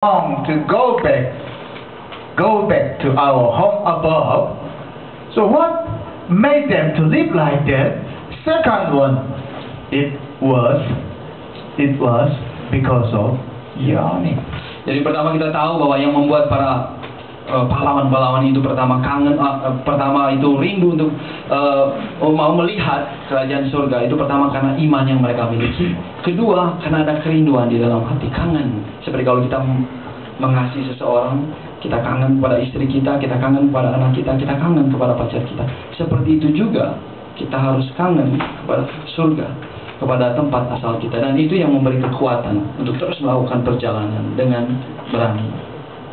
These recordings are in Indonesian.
long to go back to our home above. So what made them to live like that? Second one, it was because of yearning. Jadi pertama kita tahu bahwa yang membuat para pahlawan-pahlawan itu pertama kangen, pertama itu rindu untuk mau melihat kerajaan surga itu pertama karena iman yang mereka miliki. Kedua karena ada kerinduan di dalam hati, kangen. Seperti kalau kita mengasihi seseorang, kita kangen kepada istri kita kangen kepada anak kita kangen kepada pacar kita. Seperti itu juga kita harus kangen kepada surga, kepada tempat asal kita, dan itu yang memberi kekuatan untuk terus melakukan perjalanan dengan berani.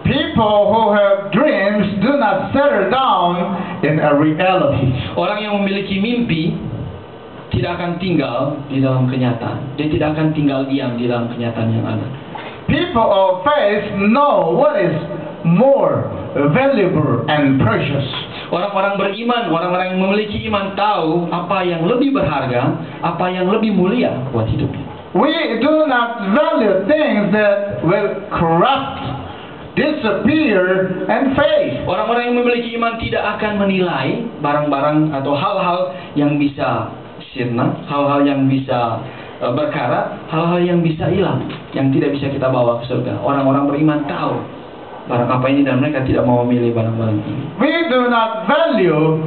People who have dreams do not settle down in a reality. Orang yang memiliki mimpi tidak akan tinggal di dalam kenyataan. Dia tidak akan tinggal diam di dalam kenyataan yang ada. People of faith know what is more valuable and precious. Orang-orang beriman, orang-orang yang memiliki iman tahu apa yang lebih berharga, apa yang lebih mulia buat hidupnya. We do not value things that will corrupt, disappear, and fade. Orang-orang yang memiliki iman tidak akan menilai barang-barang atau hal-hal yang bisa sirna, hal-hal yang bisa berkarat, hal-hal yang bisa hilang, yang tidak bisa kita bawa ke surga. Orang-orang beriman tahu barang apa ini dan mereka tidak mau memilih barang-barang ini. We do not value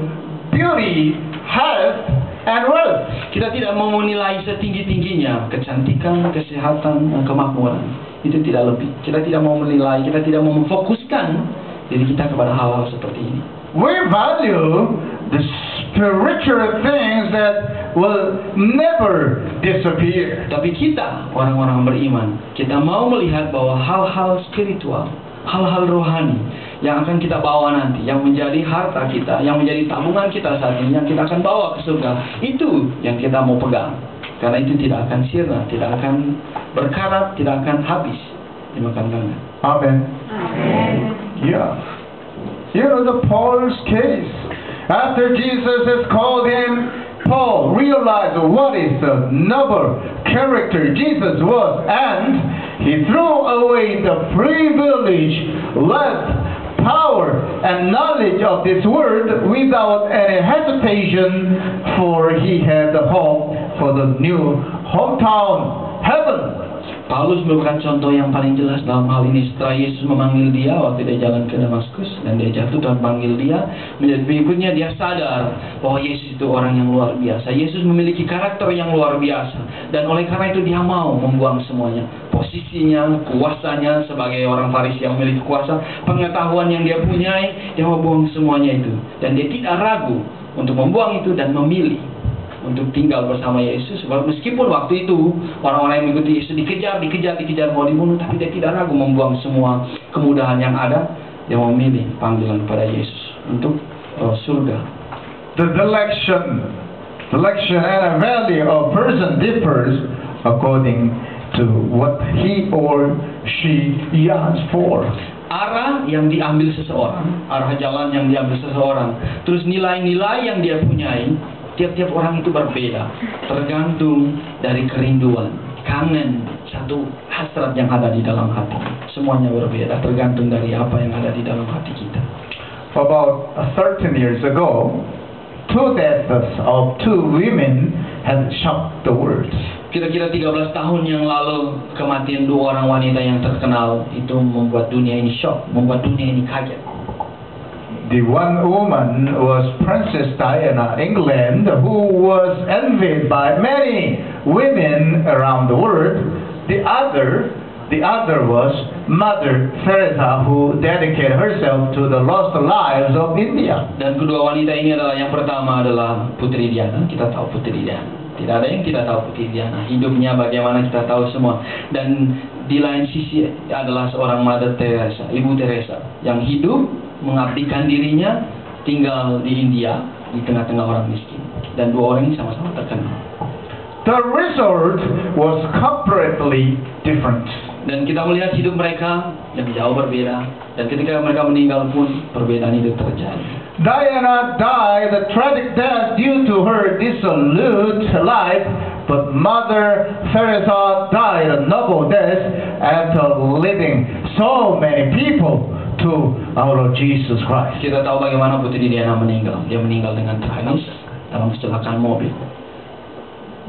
beauty, health, and wealth. Kita tidak mau menilai setinggi-tingginya kecantikan, kesehatan, kemakmuran. Itu tidak lebih. Kita tidak mau menilai, kita tidak mau memfokuskan diri kita kepada hal-hal seperti ini. We value the spiritual things that will never disappear. Tapi kita, orang-orang beriman, kita mau melihat bahwa hal-hal spiritual, hal-hal rohani yang akan kita bawa nanti, yang menjadi harta kita, yang menjadi tabungan kita saat ini, yang kita akan bawa ke surga, itu yang kita mau pegang. Karena itu tidak akan sirna, tidak akan berkarat, tidak akan habis dimakan tangan. Amen. Amen. Yeah. You know the Paul's case. After Jesus has called him, Paul realized what is the noble character Jesus was, and he threw away the privilege, wealth, power, and knowledge of this world without any hesitation, for he had the hope for the new hometown, heaven. Paulus merupakan contoh yang paling jelas dalam hal ini. Setelah Yesus memanggil dia waktu dia jalan ke Damaskus dan dia jatuh dan panggil dia, menjadi pengikutnya, dia sadar bahwa Yesus itu orang yang luar biasa. Yesus memiliki karakter yang luar biasa, dan oleh karena itu dia mau membuang semuanya. Posisinya, kuasanya sebagai orang Farisi yang memiliki kuasa, pengetahuan yang dia punyai, dia mau buang semuanya itu. Dan dia tidak ragu untuk membuang itu dan memilih untuk tinggal bersama Yesus. Meskipun waktu itu orang-orang yang mengikuti Yesus dikejar mau dibunuh, tapi dia tidak ragu membuang semua kemudahan yang ada. Dia memilih panggilan pada Yesus untuk surga. The selection and a value of person differs according to what he or she yearns for. Arah yang diambil seseorang, arah jalan yang diambil seseorang, terus nilai-nilai yang dia punyai, tiap-tiap orang itu berbeda, tergantung dari kerinduan, kangen, satu hasrat yang ada di dalam hati. Semuanya berbeda, tergantung dari apa yang ada di dalam hati kita. About 13 years ago, two deaths of two women had shocked the world. Kira-kira 13 tahun yang lalu, kematian dua orang wanita yang terkenal itu membuat dunia ini shock, membuat dunia ini kaget. The one woman was Princess Diana, England, who was envied by many women around the world. The other was Mother Teresa, who dedicated herself to the lost lives of India. Dan kedua wanita ini adalah, yang pertama adalah Putri Diana. Kita tahu Putri Diana. Tidak ada yang tidak tahu Putri Diana. Hidupnya bagaimana kita tahu semua. Dan di lain sisi adalah seorang Mother Teresa, Ibu Teresa, yang hidup mengabdikan dirinya, tinggal di India di tengah-tengah orang miskin, dan dua orang ini sama-sama terkenal. The result was completely different. Dan kita melihat hidup mereka yang jauh berbeda, dan ketika mereka meninggal pun perbedaan itu terjadi. Diana died a tragic death due to her dissolute life, but Mother Teresa died a noble death after living so many people to our Lord Jesus Christ. Kita tahu bagaimana Putri Diana meninggal. Dia meninggal dengan tragis dalam kecelakaan mobil.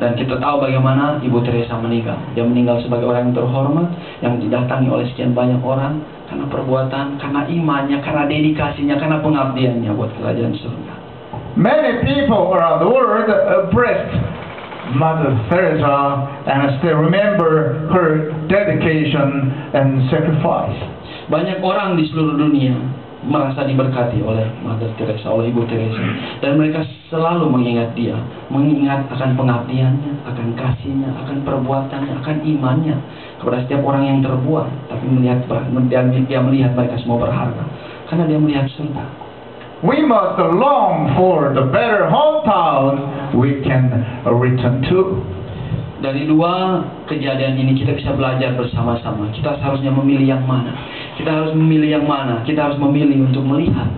Dan kita tahu bagaimana Ibu Teresa meninggal. Dia meninggal sebagai orang yang terhormat, yang didatangi oleh sekian banyak orang karena perbuatan, karena imannya, karena dedikasinya, karena pengabdiannya buat kerajaan surga. Many people around the world praised Mother Teresa and still remember her dedication and sacrifice. Banyak orang di seluruh dunia merasa diberkati oleh Mother Teresa, oleh Ibu Teresa, dan mereka selalu mengingat dia, mengingat akan pengabdiannya, akan kasihnya, akan perbuatannya, akan imannya kepada setiap orang yang terbuang. Tapi dia melihat mereka semua berharga karena dia melihat surga. We must long for the better hometown we can return to. Dari dua kejadian ini kita bisa belajar bersama-sama. Kita seharusnya memilih yang mana. Kita harus memilih yang mana. Kita harus memilih untuk melihat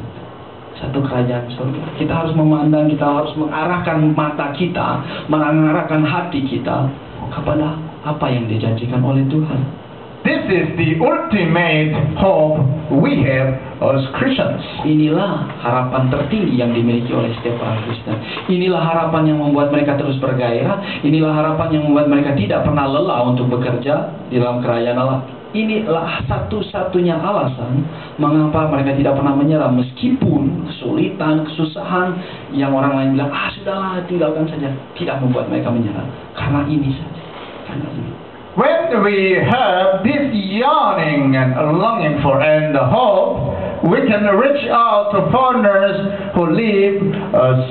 satu kerajaan surga. Kita harus memandang, kita harus mengarahkan mata kita, mengarahkan hati kita kepada apa yang dijanjikan oleh Tuhan. This is the ultimate hope we have as Christians. Inilah harapan tertinggi yang dimiliki oleh setiap orang Kristen. Inilah harapan yang membuat mereka terus bergairah. Inilah harapan yang membuat mereka tidak pernah lelah untuk bekerja di dalam kerajaan Allah. Inilah satu-satunya alasan mengapa mereka tidak pernah menyerah meskipun kesulitan, kesusahan yang orang lain bilang, sudahlah, tinggalkan saja. Tidak membuat mereka menyerah. Karena ini saja. Karena ini. When we have this yearning and longing for and hope, we can reach out to foreigners who live as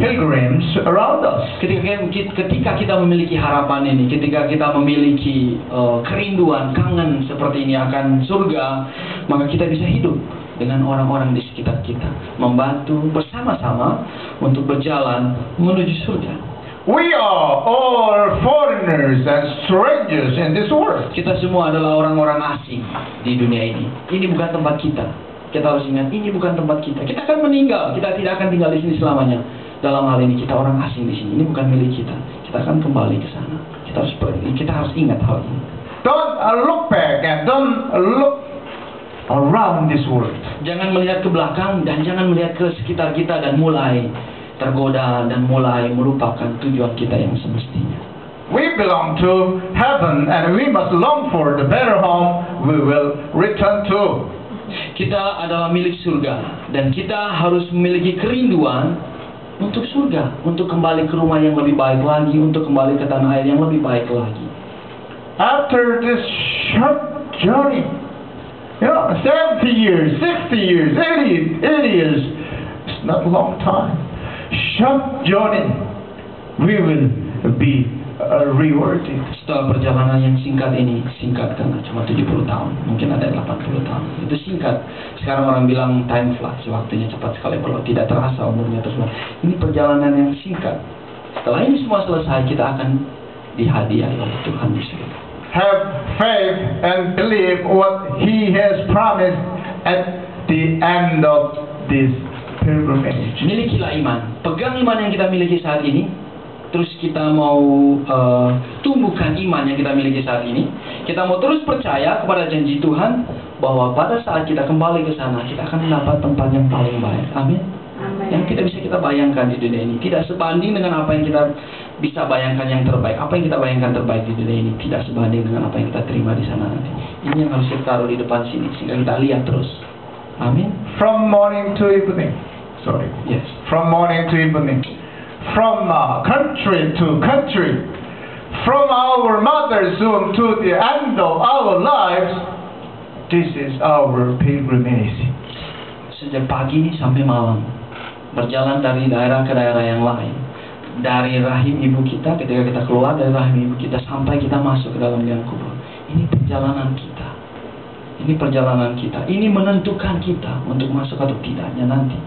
pilgrims around us. Ketika kita memiliki harapan ini, ketika kita memiliki kerinduan, kangen seperti ini akan surga, maka kita bisa hidup dengan orang-orang di sekitar kita, membantu bersama-sama untuk berjalan menuju surga. We are all foreigners and strangers in this world. Kita semua adalah orang-orang asing di dunia ini. Ini bukan tempat kita. Kita harus ingat, ini bukan tempat kita. Kita akan meninggal. Kita tidak akan tinggal di sini selamanya. Dalam hal ini kita orang asing di sini. Ini bukan milik kita. Kita akan kembali ke sana. Kita harus pergi. Kita harus ingat hal ini. Don't look back and don't look around this world. Jangan melihat ke belakang dan jangan melihat ke sekitar kita dan mulai tergoda dan mulai melupakan tujuan kita yang semestinya. We belong to heaven and we must long for the better home we will return to. Kita adalah milik surga dan kita harus memiliki kerinduan untuk surga, untuk kembali ke rumah yang lebih baik lagi, untuk kembali ke tanah air yang lebih baik lagi. After this short journey, 70 years, 60 years, 80 years, it's not a long time. Short journey, we will be rewarded. Setelah perjalanan yang singkat ini, singkat karena cuma 70 tahun, mungkin ada 80 tahun. Itu singkat. Sekarang orang bilang time flies, waktunya cepat sekali, kalau tidak terasa umurnya tersebut. Ini perjalanan yang singkat. Setelah ini semua selesai, kita akan dihadiahi oleh Tuhan di surga. Have faith and believe what He has promised at the end of this pilgrimage. Milikilah iman. Pegang iman yang kita miliki saat ini. Terus kita mau tumbuhkan iman yang kita miliki saat ini. Kita mau terus percaya kepada janji Tuhan bahwa pada saat kita kembali ke sana, kita akan mendapat tempat yang paling baik. Amin. Yang tidak bisa kita bayangkan di dunia ini. Tidak sebanding dengan apa yang kita bisa bayangkan yang terbaik. Apa yang kita bayangkan terbaik di dunia ini tidak sebanding dengan apa yang kita terima di sana nanti. Ini yang harus kita taruh di depan sini sehingga kita lihat terus. Amin. From morning to evening. Sorry. Yes. From morning to evening. From country to country. From our mother's womb to the end of our lives. This is our pilgrimage. Sejak pagi sampai malam. Berjalan dari daerah ke daerah yang lain. Dari rahim ibu kita, ketika kita keluar dari rahim ibu kita sampai kita masuk ke dalam liang kubur. Ini perjalanan kita. Ini perjalanan kita. Ini menentukan kita untuk masuk atau tidaknya nanti.